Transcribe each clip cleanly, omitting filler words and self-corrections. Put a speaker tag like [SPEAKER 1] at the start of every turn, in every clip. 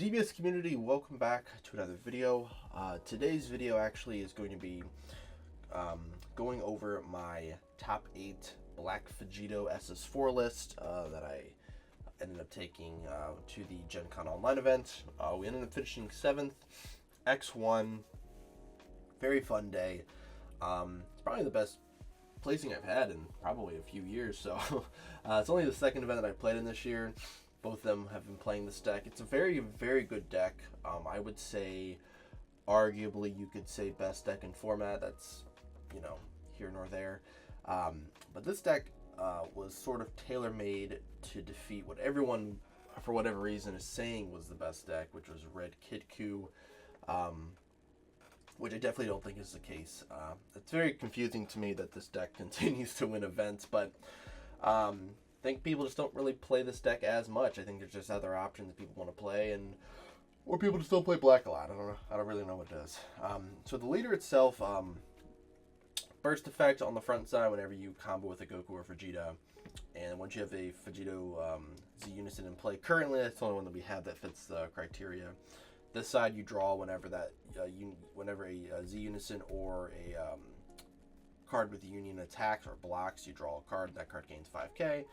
[SPEAKER 1] DBS community, welcome back to another video. Today's video actually is going to be going over my top 8 Black Vegito SS4 list that I ended up taking to the GenCon online event. We ended up finishing 7th, X1, very fun day. It's probably the best placing I've had in probably a few years, so it's only the second event that I played in this year. Both of them have been playing this deck. It's a very, very good deck. I would say, arguably, you could say best deck in format. That's, here nor there. But this deck was sort of tailor-made to defeat what everyone, for whatever reason, is saying was the best deck, which was Red Kid-Ku, which I definitely don't think is the case. It's very confusing to me that this deck continues to win events, but I think people just don't really play this deck as much. I think there's just other options that people want to play, or people just don't play black a lot. I don't know. I don't really know what does. So the leader itself, burst effect on the front side whenever you combo with a Goku or Vegeta, and once you have a Vegito Z Unison in play, currently that's the only one that we have that fits the criteria. This side you draw whenever that whenever a Z Unison or a card with the Union attacks or blocks, you draw a card. That card gains 5k.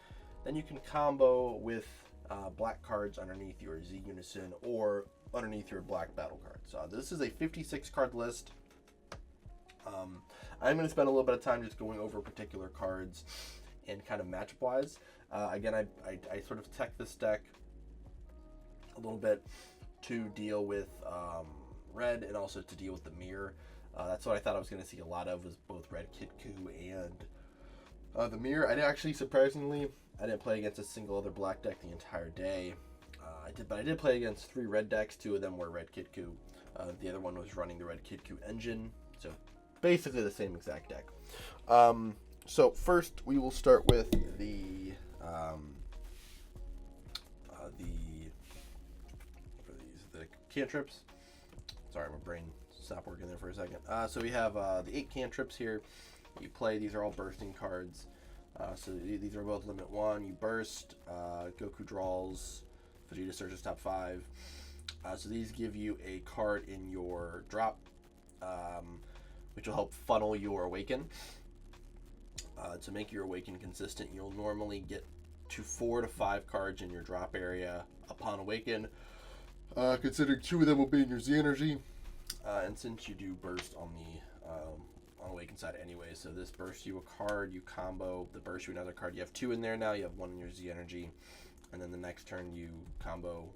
[SPEAKER 1] Then you can combo with black cards underneath your Z Unison or underneath your black battle cards. So this is a 56 card list. I'm going to spend a little bit of time just going over particular cards and kind of matchup wise. Again, I sort of tech this deck a little bit to deal with red and also to deal with the mirror. That's what I thought I was going to see a lot of, was both Red Kid-Ku and the mirror. Surprisingly, I didn't play against a single other black deck the entire day. I did play against 3 red decks. 2 of them were Red Kid-Ku. The other one was running the Red Kid-Ku engine. So basically the same exact deck. So first we will start with the cantrips. Sorry, my brain stopped working there for a second. So we have the 8 cantrips here. You play, these are all bursting cards. So these are both limit 1. You burst, Goku draws, Vegeta searches top 5. So these give you a card in your drop, which will help funnel your awaken. To make your awaken consistent, you'll normally get to 4 to 5 cards in your drop area upon awaken. Considering 2 of them will be in your Z energy. And since you do burst on the awaken side anyway, so this bursts you a card, you combo, the burst you another card. You have 2 in there now, you have 1 in your Z energy, and then the next turn you combo,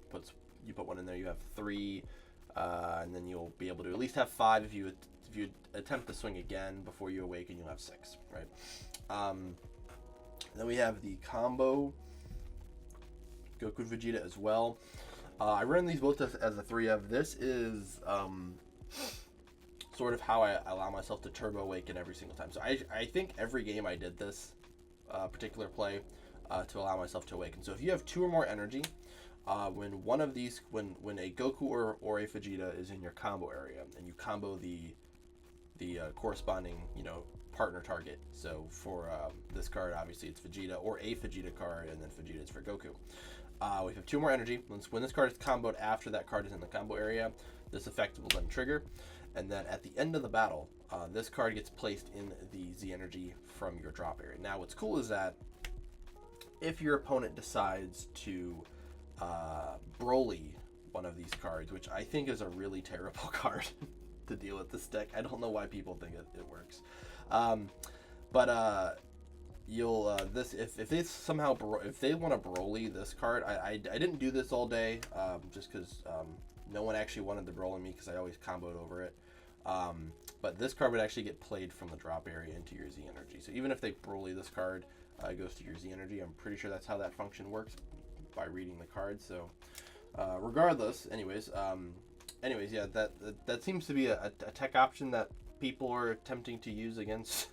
[SPEAKER 1] you put 1 in there, you have 3, and then you'll be able to at least have 5 if you attempt to swing again before you awaken. You'll have 6, right? Then we have the combo Goku Vegeta as well. I run these both as a 3F. This is sort of how I allow myself to turbo awaken every single time. So I think every game I did this particular play to allow myself to awaken. So if you have 2 or more energy, when one of these, when a Goku or a Vegeta is in your combo area, and you combo the corresponding partner target. So for this card, obviously it's Vegeta or a Vegeta card, and then Vegeta is for Goku. We have 2 more energy. When this card is comboed after that card is in the combo area, this effect will then trigger. And then at the end of the battle, this card gets placed in the Z energy from your drop area. Now what's cool is that if your opponent decides to Broly one of these cards, which I think is a really terrible card to deal with this deck. I don't know why people think it works. You'll if they somehow if they want to Broly this card, I didn't do this all day just because no one actually wanted to Broly me because I always comboed over it. But this card would actually get played from the drop area into your Z energy. So even if they Broly this card, it goes to your Z energy. I'm pretty sure that's how that function works by reading the card. So regardless, anyways, yeah, that seems to be a tech option that people are attempting to use against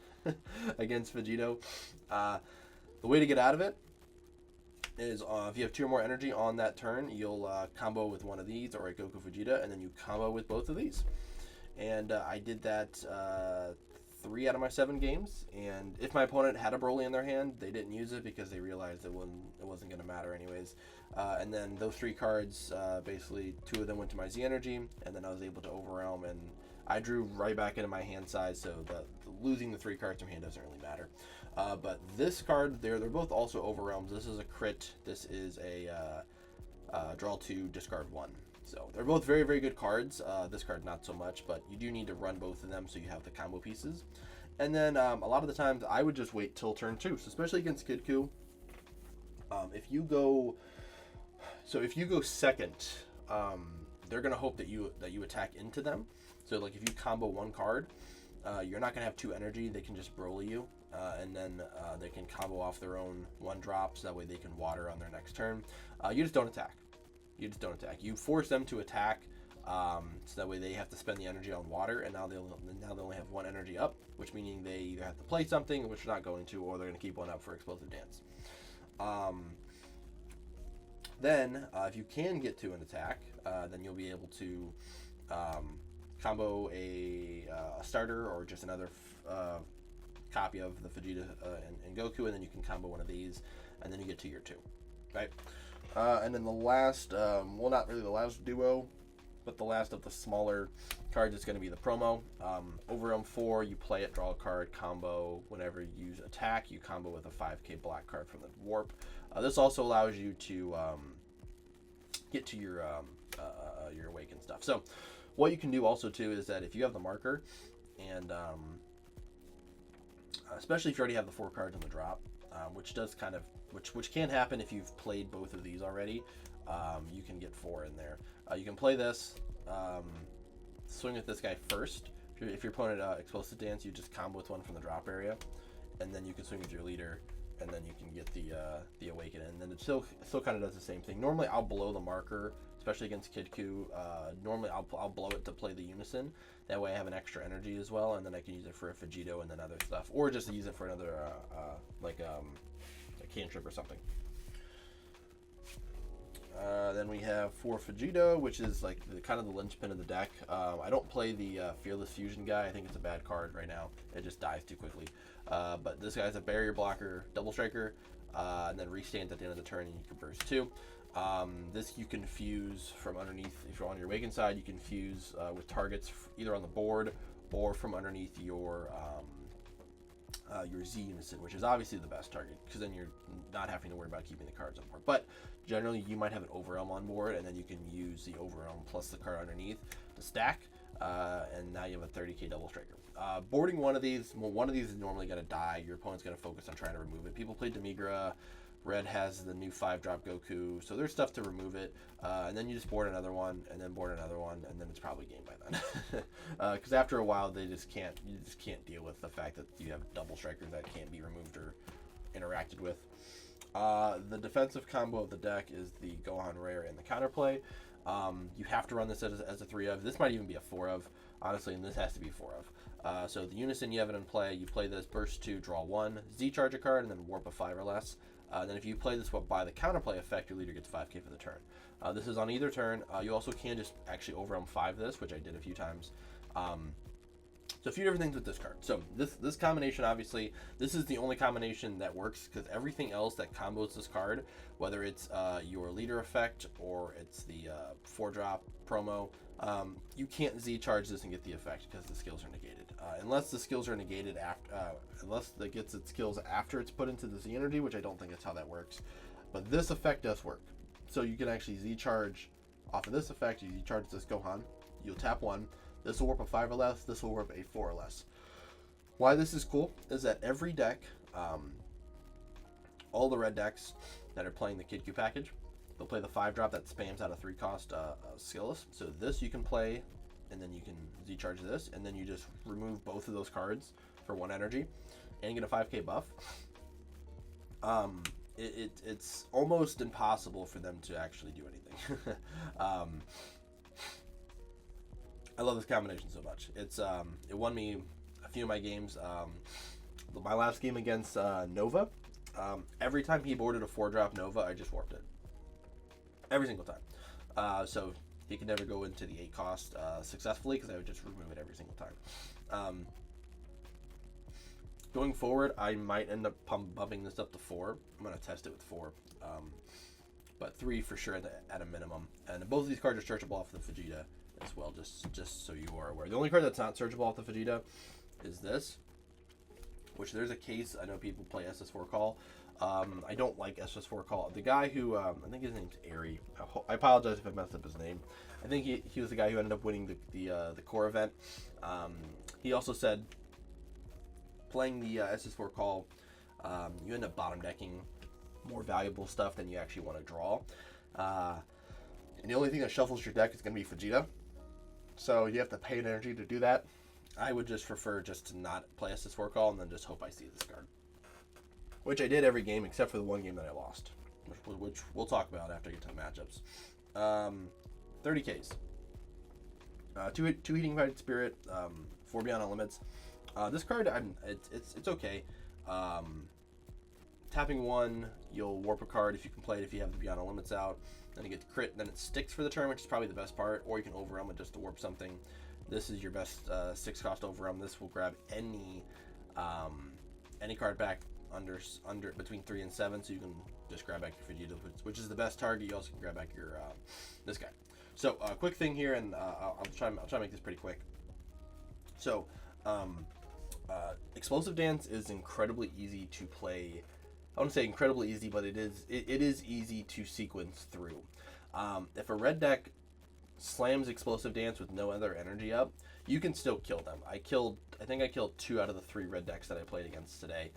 [SPEAKER 1] against Vegito. The way to get out of it is if you have 2 or more energy on that turn, you'll combo with one of these or a Goku Vegeta, and then you combo with both of these. And I did that 3 out of my 7 games, and if my opponent had a Broly in their hand, they didn't use it because they realized it wasn't going to matter anyways. And then those 3 cards, basically 2 of them went to my Z energy, and then I was able to overwhelm, and I drew right back into my hand size, so losing the 3 cards from hand doesn't really matter. But this card, they're both also overwhelms. This is a crit. This is a draw 2, discard 1. So they're both very, very good cards. This card not so much, but you do need to run both of them so you have the combo pieces. And then a lot of the times I would just wait till turn 2, so especially against Kid Ku. If you go second, they're gonna hope that you attack into them. So like if you combo 1 card, you're not gonna have 2 energy. They can just Broly you, and then they can combo off their own 1 drops. That way they can water on their next turn. You just don't attack. You force them to attack, so that way they have to spend the energy on water, and now they only have 1 energy up, which meaning they either have to play something, which they're not going to, or they're going to keep 1 up for explosive dance. Then if you can get to an attack, then you'll be able to combo a starter or just another copy of the Vegeta and Goku, and then you can combo one of these, and then you get to your 2, right? And then the last, well, not really the last duo, but the last of the smaller cards is going to be the promo. Overwhelm 4, you play it, draw a card, combo. Whenever you use attack, you combo with a 5k black card from the warp. This also allows you to get to your awakened stuff. So what you can do also too is that if you have the marker, and especially if you already have the 4 cards in the drop, which does kind of which can happen if you've played both of these already. You can get 4 in there. You can play this, swing with this guy first. If your opponent explosive dance, you just combo with 1 from the drop area, and then you can swing with your leader, and then you can get the awaken, and then it still kind of does the same thing. Normally I'll blow the marker, especially against Kid Ku. Normally I'll blow it to play the unison. That way I have an extra energy as well, and then I can use it for a Vegito and then other stuff, or just use it for another a cantrip or something. Then we have for Vegito, which is like kind of the linchpin of the deck. I don't play the Fearless Fusion guy. I think it's a bad card right now. It just dies too quickly. But this guy's a barrier blocker, double striker, and then restands at the end of the turn, and you can burst 2. This you can fuse from underneath. If you're on your awakened side, you can fuse with targets either on the board or from underneath your Z unison, which is obviously the best target, because then you're not having to worry about keeping the cards on board. But generally you might have an overwhelm on board, and then you can use the overwhelm plus the card underneath to stack, and now you have a 30k double striker. Boarding one of these is normally going to die. Your opponent's going to focus on trying to remove it. People play Demigra. Red has the new 5-drop Goku, so there's stuff to remove it, and then you just board another one, and then board another one, and then it's probably game by then. Because after a while, you just can't deal with the fact that you have double strikers that can't be removed or interacted with. The defensive combo of the deck is the Gohan Rare and the counterplay. You have to run this as a 3 of. This might even be a 4 of, honestly, and this has to be 4 of. So the unison, you have it in play. You play this, burst 2, draw 1, Z charge a card, and then warp a 5 or less. Then if you play this by the counterplay effect, your leader gets 5k for the turn. This is on either turn. You also can just actually overwhelm 5 this, which I did a few times. So a few different things with this card. So this combination, obviously, this is the only combination that works, because everything else that combos this card, whether it's your leader effect or it's the 4-drop promo, you can't Z charge this and get the effect because the skills are negated. Unless the skills are negated after, unless it gets its skills after it's put into the Z energy, which I don't think that's how that works. But this effect does work. So you can actually Z charge off of this effect. You Z charge this Gohan. You'll tap 1. This will warp a 5 or less. This will warp a 4 or less. Why this is cool is that every deck, all the red decks that are playing the Kid Ku package, they'll play the 5-drop that spams out a 3-cost skillless. So this you can play, and then you can Z-charge this, and then you just remove both of those cards for 1 energy, and get a 5k buff. It's almost impossible for them to actually do anything. I love this combination so much. It won me a few of my games. My last game against Nova, every time he boarded a 4-drop Nova, I just warped it. Every single time. So he could never go into the 8 cost successfully, because I would just remove it every single time. Going forward, I might end up bumping this up to 4. I'm going to test it with 4. But 3 for sure at a minimum. And both of these cards are searchable off the Vegeta as well, just so you are aware. The only card that's not searchable off the Vegeta is this, which there's a case. I know people play SS4 Call. I don't like SS4 Call. The guy who, I think his name's Airy. I apologize if I messed up his name. I think he was the guy who ended up winning the core event. He also said, playing the SS4 Call, you end up bottom decking more valuable stuff than you actually want to draw. And the only thing that shuffles your deck is going to be Vegeta. So you have to pay an energy to do that. I would just prefer just to not play SS4 Call and then just hope I see this card. Which I did every game except for the one game that I lost, which we'll talk about after I get to the matchups. 30Ks. 2 Heating Fighting Spirit, 4 Beyond Unlimits. This card, it's okay. Tapping 1, you'll warp a card if you can play it if you have the Beyond Limits out. Then you get the crit, then it sticks for the turn, which is probably the best part, or you can overwhelm it just to warp something. This is your best 6-cost overwhelm. This will grab any card back under between 3 and 7, so you can just grab back your Vegito, which is the best target. You also can grab back your this guy. So quick thing here, and I'll try to make this pretty quick. So Explosive Dance is incredibly easy to play. I wouldn't say incredibly easy, but it is easy to sequence through. If a red deck slams Explosive Dance with no other energy up, you can still kill them. I think I killed 2 out of the 3 red decks that I played against today,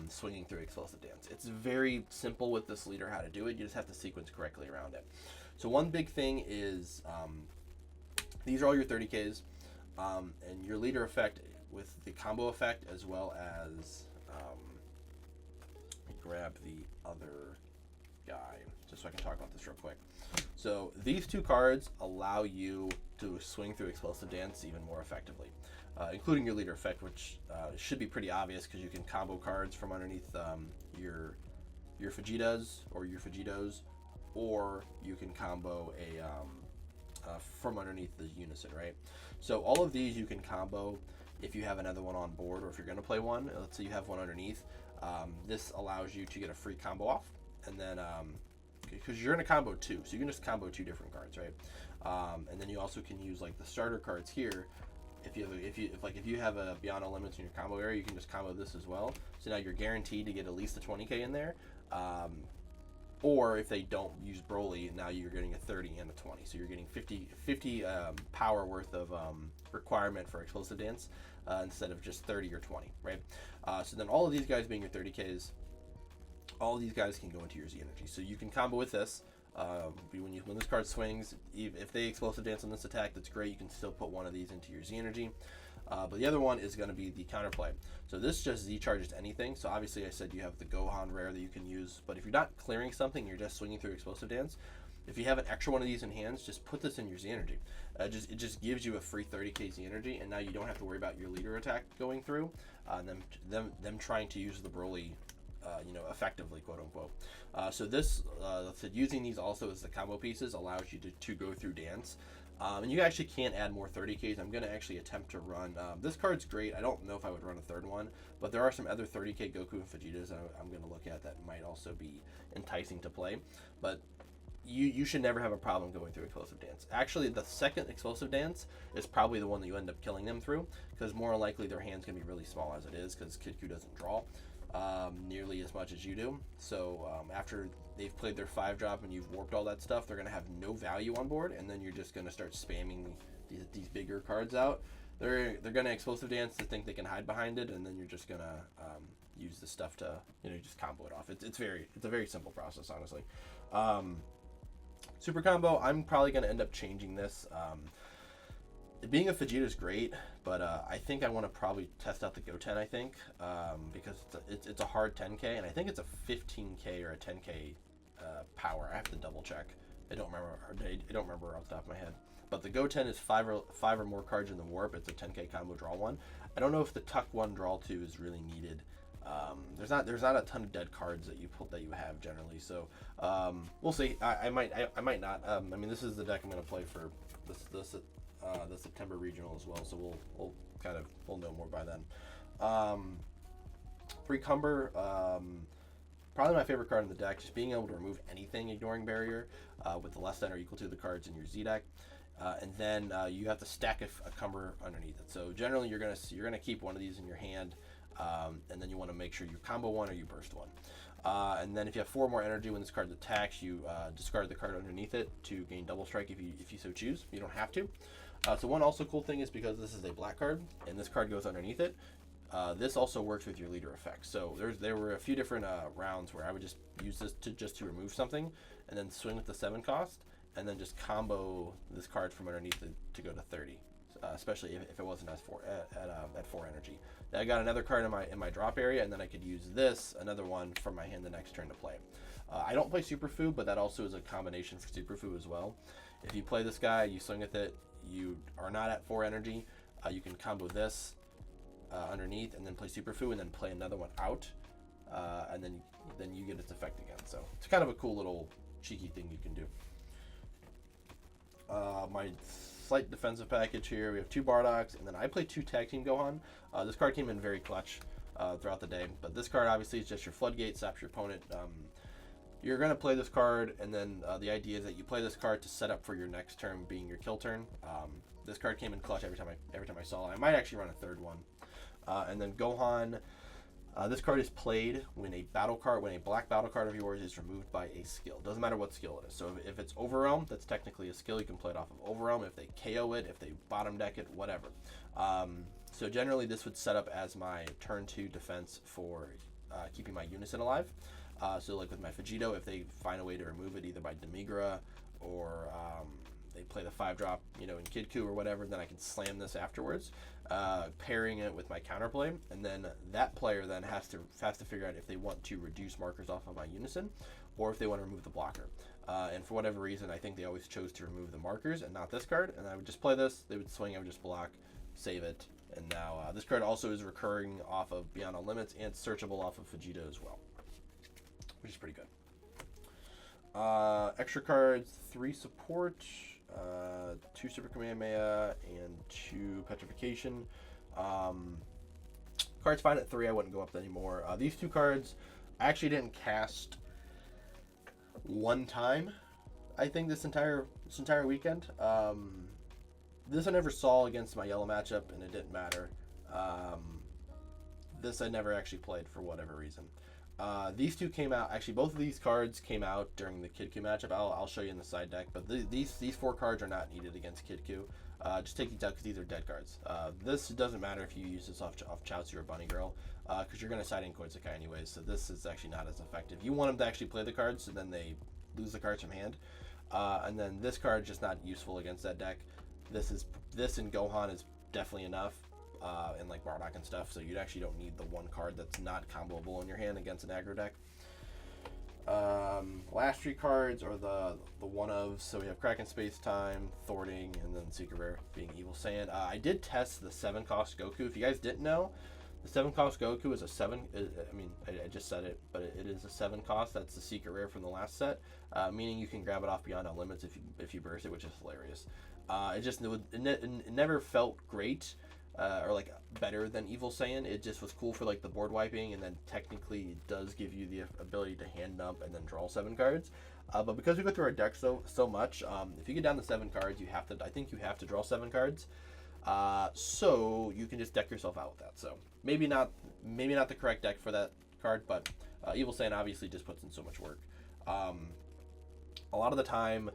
[SPEAKER 1] swinging through Explosive Dance. It's very simple with this leader how to do it. You just have to sequence correctly around it. So one big thing is these are all your 30Ks, and your leader effect with the combo effect, as well as grab the other guy just so I can talk about this real quick. So these 2 cards allow you to swing through Explosive Dance even more effectively, including your leader effect, which should be pretty obvious because you can combo cards from underneath your Vegetas or your Vegitos, or you can combo from underneath the Unison, right? So all of these you can combo if you have another one on board, or if you're going to play one. Let's say you have one underneath. This allows you to get a free combo off, and then because you're in a combo 2, so you can just combo 2 different cards, right? And then you also can use like the starter cards here. If you have a Beyond No Limits in your combo area, you can just combo this as well. So now you're guaranteed to get at least a 20k in there. Or if they don't use Broly, now you're getting a 30 and a 20. So you're getting 50 power worth of requirement for Explosive Dance instead of just 30 or 20, right? So then all of these guys being your 30Ks, all of these guys can go into your Z energy. So you can combo with this. When this card swings, if they Explosive Dance on this attack, that's great. You can still put one of these into your Z energy. But the other one is going to be the counterplay. So this just Z charges anything. So obviously I said you have the Gohan rare that you can use. But if you're not clearing something, you're just swinging through Explosive Dance. If you have an extra one of these in hands, just put this in your Z energy. It just gives you a free 30k Z energy, and now you don't have to worry about your leader attack going through, them trying to use the Broly, effectively, quote unquote. So this, using these also as the combo pieces allows you to go through Dance. And you actually can add more 30Ks. I'm going to actually attempt to run. This card's great. I don't know if I would run a third one, but there are some other 30K Goku and Vegetas I'm going to look at that might also be enticing to play. But you should never have a problem going through Explosive Dance. Actually, the second Explosive Dance is probably the one that you end up killing them through, because more likely their hand's going to be really small as it is, because Kid Q doesn't draw nearly as much as you do. So after they've played their 5-drop and you've warped all that stuff, they're going to have no value on board, and then you're just going to start spamming these bigger cards out. They're going to Explosive Dance to think they can hide behind it, and then you're just going to use the stuff to just combo it off. It's a very simple process, honestly. Super combo, I'm probably going to end up changing this. Being a Vegeta is great, but I think I want to probably test out the Goten, I think, because it's a hard 10k, and I think it's a 15k or a 10k power. I have to double check. I don't remember off the top of my head. But the Goten is 5 or more cards in the warp. It's a 10k combo draw 1. I don't know if the Tuck 1 draw 2 is really needed. There's not a ton of dead cards that you have generally, so we'll see. I might not. I mean, this is the deck I'm going to play for the September regional as well, so we'll know more by then. Free Cumber, probably my favorite card in the deck. Just being able to remove anything ignoring barrier with less than or equal to the cards in your Z deck. And then you have to stack a Cumber underneath it. So generally you're gonna keep one of these in your hand, and then you want to make sure you combo one or you burst one. And then if you have 4 more energy when this card attacks, you discard the card underneath it to gain double strike if you so choose. You don't have to. So one also cool thing is because this is a black card and this card goes underneath it, this also works with your leader effect. So there were a few different rounds where I would just use this to remove something, and then swing with the 7 cost, and then just combo this card from underneath it to go to 30. Especially if it wasn't at 4 energy. I got another card in my drop area, and then I could use another one from my hand the next turn to play. I don't play Superfood, but that also is a combination for Superfood as well. If you play this guy, you swing with it, you are not at 4 energy, you can combo this underneath, and then play Superfood, and then play another one out, and then you get its effect again. So it's kind of a cool little cheeky thing you can do. My slight defensive package here, we have 2 Bardocks, and then I play 2 Tag Team Gohan. This card came in very clutch throughout the day, but this card obviously is just your Floodgate, saps your opponent. You're going to play this card, and then the idea is that you play this card to set up for your next turn being your kill turn. This card came in clutch every time I saw it. I might actually run a 3rd one. And then Gohan, this card is played when a black battle card of yours is removed by a skill. Doesn't matter what skill it is. So if it's Overwhelm, that's technically a skill. You can play it off of Overwhelm. If they KO it, if they bottom deck it, whatever. So generally this would set up as my turn 2 defense for keeping my Unison alive. So like with my Vegito, if they find a way to remove it either by Demigra or they play the 5-drop, in Kid Coup or whatever, then I can slam this afterwards, pairing it with my counterplay, and then that player then has to figure out if they want to reduce markers off of my Unison, or if they want to remove the blocker. And for whatever reason, I think they always chose to remove the markers and not this card. And I would just play this. They would swing. I would just block, save it, and now this card also is recurring off of Beyond All Limits and searchable off of Vegito as well, which is pretty good. Extra cards: 3 support. 2 Super Kamehameha, and 2 Petrification. Cards fine at 3, I wouldn't go up anymore. These 2 cards, I actually didn't cast one time, I think, this entire weekend. This I never saw against my yellow matchup, and it didn't matter. This I never actually played for whatever reason. These 2 came out. Actually, both of these cards came out during the Kid Coup matchup. I'll show you in the side deck. But these 4 cards are not needed against Kid Coup. Just take these out because these are dead cards. This doesn't matter if you use this off Chaozu or Bunny Girl, because you're going to side in Koitsukai anyways. So this is actually not as effective. You want them to actually play the cards, so then they lose the cards from hand. And then this card just not useful against that deck. This in Gohan is definitely enough. And like Bardock and stuff, so you actually don't need the 1 card that's not comboable in your hand against an aggro deck. Last 3 cards are the one-ofs, so we have Kraken Space Time, Thwarting, and then Secret Rare being Evil Saiyan. I did test the 7-cost Goku. If you guys didn't know, the 7-cost Goku is a 7, I just said it, but it is a 7-cost. That's the Secret Rare from the last set, meaning you can grab it off Beyond All Limits if you burst it, which is hilarious. It never felt great. Or like better than Evil Saiyan. It just was cool for like the board wiping, and then technically it does give you the ability to hand dump and then draw 7 cards. But because we go through our deck so much, if you get down to 7 cards, I think you have to draw 7 cards. So you can just deck yourself out with that. So maybe not the correct deck for that card, but Evil Saiyan obviously just puts in so much work. A lot of the time,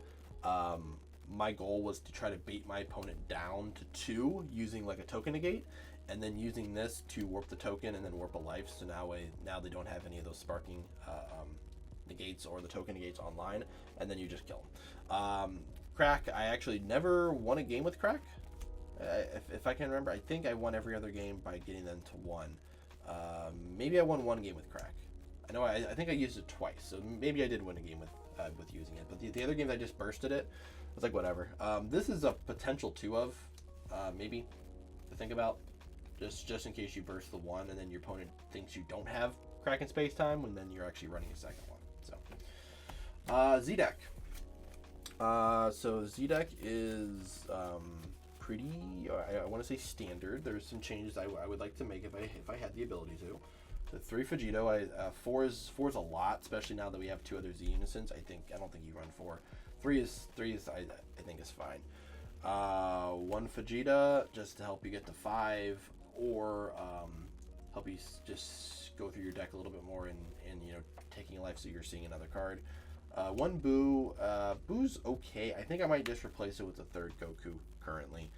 [SPEAKER 1] my goal was to try to bait my opponent down to 2 using like a token negate, and then using this to warp the token and then warp a life. So now they don't have any of those sparking negates or the token negates online, and then you just kill them. Crack, I actually never won a game with Crack. If I can remember, I think I won every other game by getting them to 1. Maybe I won 1 game with Crack. I know I think I used it twice, so maybe I did win a game with using it. But the other games I just bursted it. It's like whatever. This is a potential 2 of, maybe, to think about, just in case you burst the 1 and then your opponent thinks you don't have Kraken Space Time, and then you're actually running a second one. So, Z deck. So Z deck is pretty. I want to say standard. There's some changes I would like to make if I had the ability to. So 3 Vegito. 4 is a lot, especially now that we have 2 other Z Unisons. I don't think you run 4. 3 is I think is fine. 1 Vegeta just to help you get to 5, or help you just go through your deck a little bit more and taking a life, so you're seeing another card. 1 Boo. Boo's okay. I think I might just replace it with the 3rd Goku currently.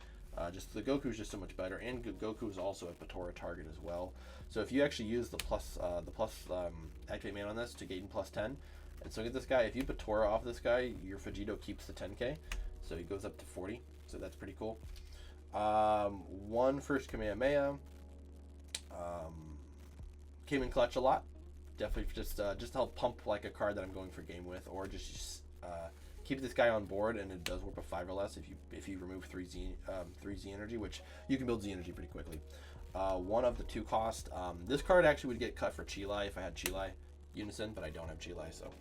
[SPEAKER 1] Just the Goku is just so much better, and Goku is also a Patora target as well. So if you actually use the plus activate man on this to gain plus 10, and so get this guy. If you Patora off this guy, your Vegito keeps the 10k, so he goes up to 40. So that's pretty cool. 1 first Kamehameha. Came in clutch a lot. Definitely just to help pump like a card that I'm going for game with, or just keep this guy on board, and it does warp a 5 or less if you remove 3 Z energy, which you can build Z energy pretty quickly. 1 of the 2 cost. This card actually would get cut for Chilai if I had Chilai Unison, but I don't have Chilai, so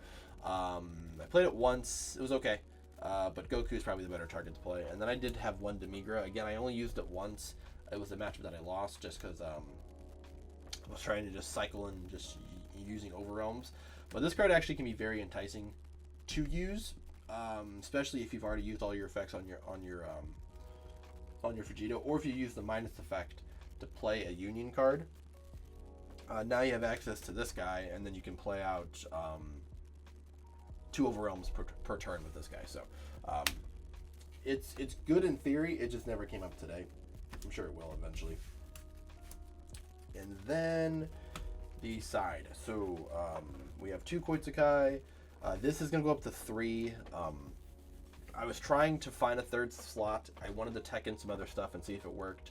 [SPEAKER 1] I played it once. It was okay. But Goku is probably the better target to play. And then I did have 1 Demigra. Again, I only used it once. It was a matchup that I lost just because I was trying to just cycle and just using Overwhelms. But this card actually can be very enticing to use, especially if you've already used all your effects on your Vegito, or if you use the minus effect to play a Union card. Now you have access to this guy, and then you can play out 2 Overwhelms per turn with this guy. So it's good in theory. It just never came up today. I'm sure it will eventually. And then the side. So we have 2 Koitsukai. This is going to go up to 3. I was trying to find a 3rd slot. I wanted to tech in some other stuff and see if it worked.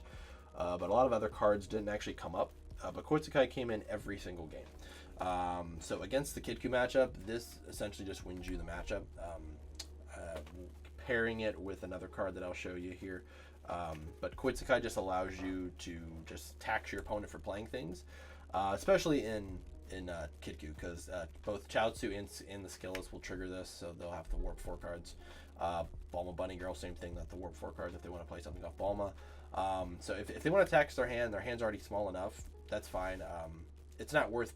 [SPEAKER 1] But a lot of other cards didn't actually come up. But Koitsukai came in every single game. So against the Kidku matchup, this essentially just wins you the matchup. Pairing it with another card that I'll show you here. But Koitsukai just allows you to just tax your opponent for playing things, especially in Kidku, because both Chaozu and the Skillless will trigger this, so they'll have to warp 4 cards. Bulma Bunny Girl, same thing, they'll have to warp 4 cards if they want to play something off Bulma. So if they want to tax their hand's already small enough, that's fine. It's not worth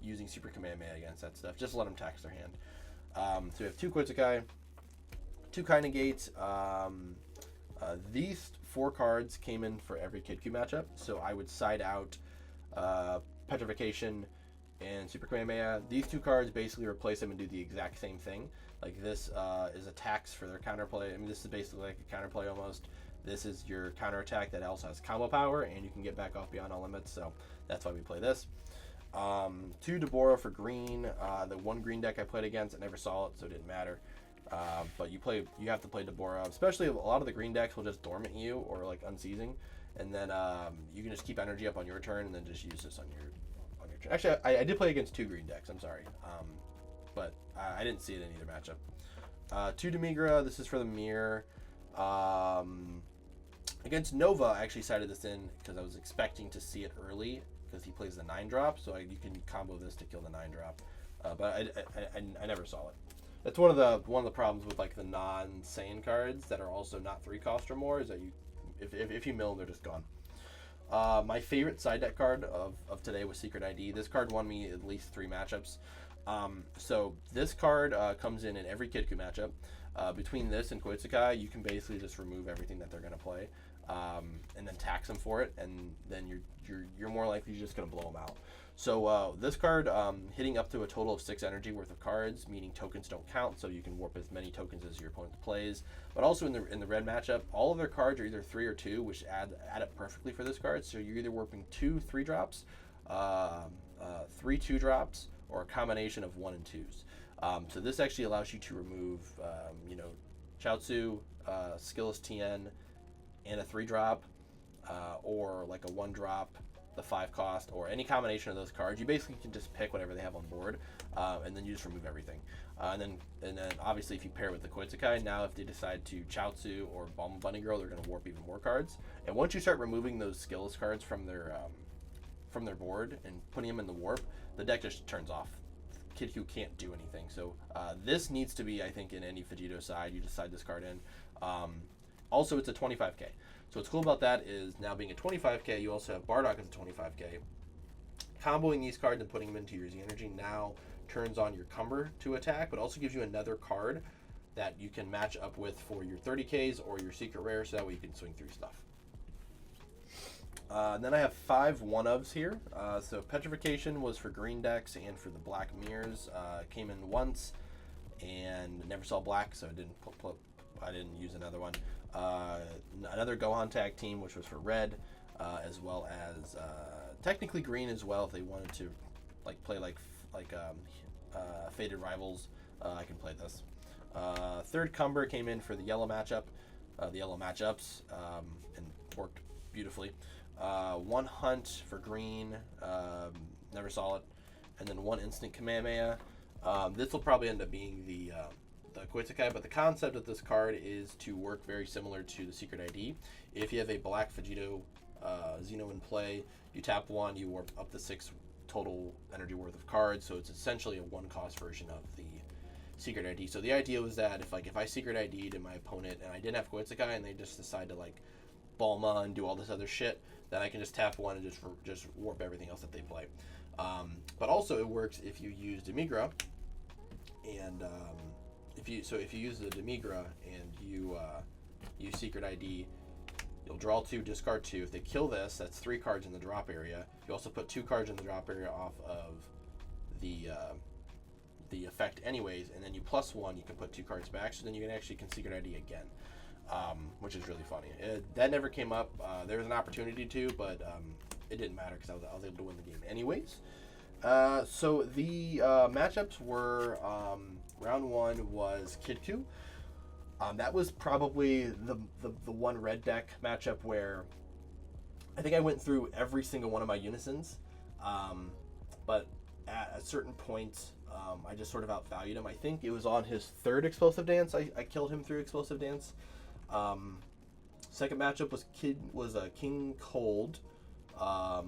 [SPEAKER 1] using Super Kamehameha against that stuff. Just let them tax their hand. So we have 2 Koitsukai, 2 Kainagates. These 4 cards came in for every Kidku matchup, so I would side out Petrification and Super Kamehameha. These 2 cards basically replace them and do the exact same thing. Like this is a tax for their counterplay. I mean, this is basically like a counterplay almost. This is your counterattack that also has combo power, and you can get back off beyond all limits, so that's why we play this. 2 Deborah for green. The 1 green deck I played against, I never saw it, so it didn't matter. But you have to play Deborah, especially a lot of the green decks will just dormant you or like unseizing, and then you can just keep energy up on your turn and then just use this on your turn. Actually, I did play against 2 green decks. I'm sorry, but I didn't see it in either matchup. 2 Demigra. This is for the mirror. Against Nova, I actually sided this in because I was expecting to see it early because he plays the 9-drop, so you can combo this to kill the 9-drop. But I never saw it. That's one of the problems with like the non-Saiyan cards that are also not 3 cost or more, is that if you mill them, they're just gone. My favorite side deck card of today was Secret ID. This card won me at least 3 matchups. So this card comes in every Kidku matchup. Between this and Koitsukai, you can basically just remove everything that they're going to play, and then tax them for it, and then you're more likely just going to blow them out. So this card, hitting up to a total of 6 energy worth of cards, meaning tokens don't count, so you can warp as many tokens as your opponent plays. But also in the red matchup, all of their cards are either 3 or 2, which add up perfectly for this card. So you're either warping 2 3-drops, 3 2-drops, or a combination of 1 and 2s. So this actually allows you to remove, Chaozu, Skillless TN, and a 3-drop, or like a 1-drop, the 5 cost, or any combination of those cards. You basically can just pick whatever they have on board, and then you just remove everything. And then obviously if you pair with the Koitsukai, now if they decide to Chaozu or Bulma Bunny Girl, they're going to warp even more cards. And once you start removing those Skillless cards from their board and putting them in the warp, the deck just turns off. Kidku can't do anything. So this needs to be, I think, in any Vegito side. You decide this card in. Also, it's a 25k. So what's cool about that is now being a 25k, you also have Bardock as a 25k. comboing these cards and putting them into your Z energy now turns on your Cumber to attack, but also gives you another card that you can match up with for your 30Ks or your secret rare, so that way you can swing through stuff. And then I have 5 one-ofs here. So Petrification was for green decks and for the black mirrors. Came in once and never saw black, so I didn't use another one. Another Gohan tag team, which was for red, as well as technically green as well. If they wanted to play Faded Rivals, I can play this. Third Cumber came in for the yellow matchup, the yellow matchups, and worked beautifully. 1 hunt for green, never saw it, and then 1 instant Kamehameha. This will probably end up being the Koitsukai, but the concept of this card is to work very similar to the Secret ID. If you have a black Vegito Xeno in play, you tap 1, you warp up to 6 total energy worth of cards, so it's essentially a 1-cost version of the Secret ID. So the idea was that if I Secret ID'd in my opponent and I didn't have Koitsukai and they just decide to Balma and do all this other shit, then I can just tap 1 and just warp everything else that they play. But also it works if you use Demigra, and if you use the Demigra and you Secret ID, you'll draw 2, discard 2. If they kill this, that's 3 cards in the drop area. You also put 2 cards in the drop area off of the effect anyways, and then you +1, you can put 2 cards back, so then you can actually Secret ID again, which is really funny. That never came up. There was an opportunity to, but it didn't matter because I was able to win the game anyways. So the matchups were, round 1 was Kidku. That was probably the one red deck matchup where I think I went through every single one of my unisons, but at a certain point, I just sort of outvalued him. I think it was on his 3rd Explosive Dance I killed him through Explosive Dance. Second matchup was King Cold.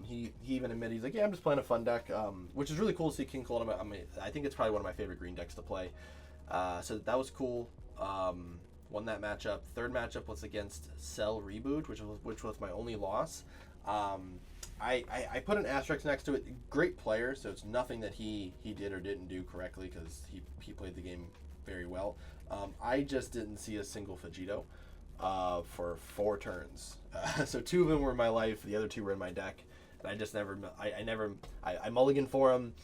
[SPEAKER 1] He even admitted, he's like, yeah, I'm just playing a fun deck, which is really cool to see King Cold. I think it's probably one of my favorite green decks to play. So that was cool. Won that matchup. Third matchup was against Cell Reboot, which was my only loss. I put an asterisk next to it. Great player, so it's nothing that he did or didn't do correctly, because he played the game very well. I just didn't see a single Vegito for 4 turns. So 2 of them were in my life, the other 2 were in my deck, and I just never, I mulliganed for them,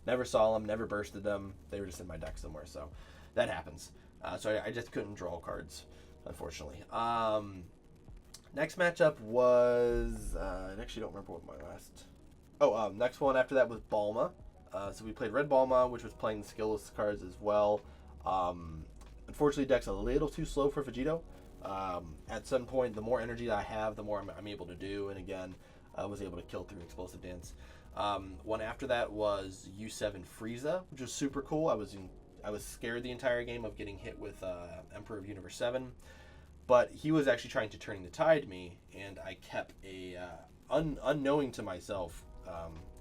[SPEAKER 1] never saw them, never bursted them. They were just in my deck somewhere, so that happens. So I just couldn't draw cards, unfortunately. Next matchup was, I actually don't remember what my last, next one after that was Balma. So we played Red Balma, which was playing the skillless cards as well. Unfortunately, deck's a little too slow for Vegito. At some point, the more energy that I have, the more I'm able to do, and again, I was able to kill through Explosive Dance. One after that was U7 Frieza, which was super cool. I was scared the entire game of getting hit with Emperor of Universe 7, but he was actually trying to turn the tide me, and I kept unknowing to myself.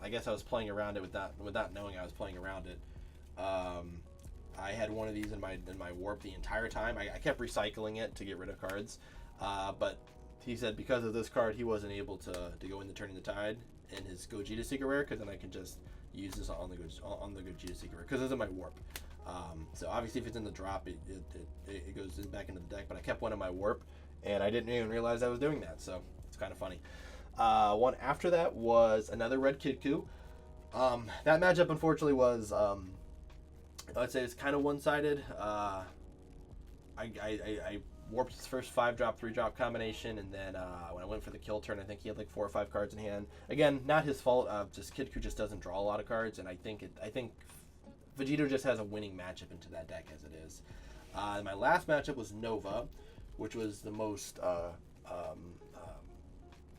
[SPEAKER 1] I guess I was playing around it without knowing I was playing around it. I had one of these in my warp the entire time. I kept recycling it to get rid of cards, but he said because of this card, he wasn't able to go into turning the tide in his Gogeta Secret Rare, because then I can just use this on the Gogeta Secret Rare, because it's in my warp. So obviously, if it's in the drop, it goes back into the deck. But I kept one in my warp, and I didn't even realize I was doing that. So it's kind of funny. One after that was another Red Kidku. That matchup, unfortunately, was I'd say it's kind of one-sided. I warped his first 5-drop, 3-drop combination, and then when I went for the kill turn, I think he had 4 or 5 cards in hand. Again, not his fault. Just Kidku just doesn't draw a lot of cards, and I think Vegito just has a winning matchup into that deck as it is. My last matchup was Nova, which was the most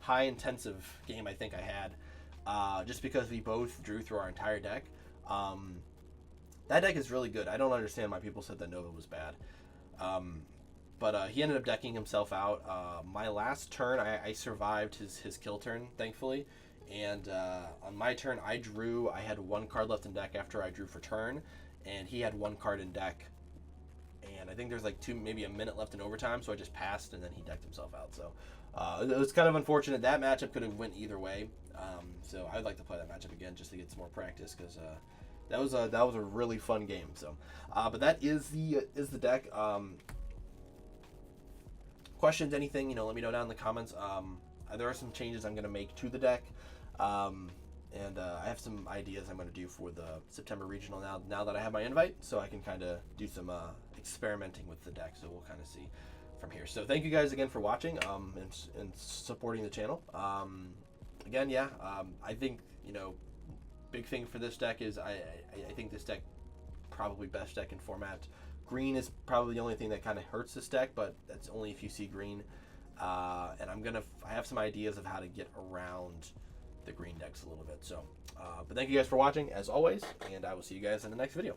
[SPEAKER 1] high-intensive game I think I had, just because we both drew through our entire deck. That deck is really good. I don't understand why people said that Nova was bad. But he ended up decking himself out. My last turn, I survived his kill turn, thankfully. And on my turn, I had 1 card left in deck after I drew for turn, and he had 1 card in deck. and I think there's like maybe a minute left in overtime, so I just passed, and then he decked himself out. So it was kind of unfortunate. That matchup could have went either way. So I'd like to play that matchup again just to get some more practice, because that was a really fun game. So, but that is the deck. Questions, anything, let me know down in the comments. There are some changes I'm gonna make to the deck. And I have some ideas I'm going to do for the September regional now that I have my invite, so I can kind of do some experimenting with the deck. So we'll kind of see from here. So thank you guys again for watching and supporting the channel. Again, yeah, I think big thing for this deck is I think this deck probably best deck in format. Green is probably the only thing that kind of hurts this deck, but that's only if you see green. And I have some ideas of how to get around the green decks a little bit. So but thank you guys for watching as always, and I will see you guys in the next video.